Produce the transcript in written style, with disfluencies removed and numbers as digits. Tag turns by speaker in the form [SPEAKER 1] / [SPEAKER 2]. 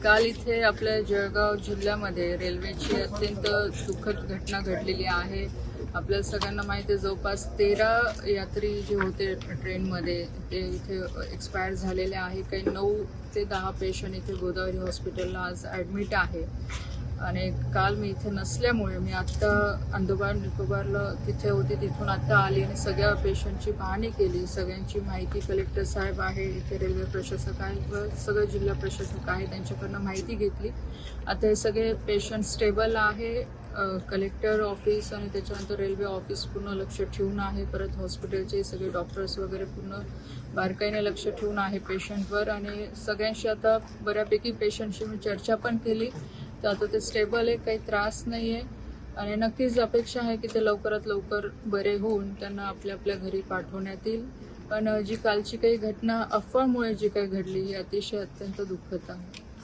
[SPEAKER 1] काल इथे आपल्या जळगाव जिल्ह्यामध्ये रेल्वेची अत्यंत दुःखद घटना घडलेली आहे। आपल्या सगळ्यांना माहिती आहे, जवळपास 13 यात्री जे होते ट्रेनमध्ये ते इथे एक्सपायर झालेले आहे। काही 9 ते 10 पेशंट इथे गोदावरी हॉस्पिटलला आज ॲडमिट आहे। आणि काल मी इथे नसल्यामुळे मी आत्ता अंदमान निकोबारला तिथे होते, तिथून आत्ता आली आणि सगळ्या पेशंटची पाहणी केली। सगळ्यांची माहिती कलेक्टर साहेब आहे, इथे रेल्वे प्रशासक आहे व सगळे जिल्हा प्रशासक आहे, त्यांच्याकडनं माहिती घेतली। आता हे सगळे पेशंट स्टेबल आहे। कलेक्टर ऑफिस आणि त्याच्यानंतर रेल्वे ऑफिस पूर्ण लक्ष ठेवून आहे। परत हॉस्पिटलचे सगळे डॉक्टर्स वगैरे पूर्ण बारकाईने लक्ष ठेवून आहे पेशंटवर। आणि सगळ्यांशी आता बऱ्यापैकी पेशंटशी मी चर्चा पण केली, तर आता ते स्टेबल आहे, काही त्रास नाही आहे। आणि नक्कीच अपेक्षा आहे की ते लवकरात लवकर बरे होऊन त्यांना आपल्या आपल्या घरी पाठवण्यात येईल। पण जी कालची काही घटना अफवामुळे जी काही घडली ही अतिशय अत्यंत दुःखद आहे।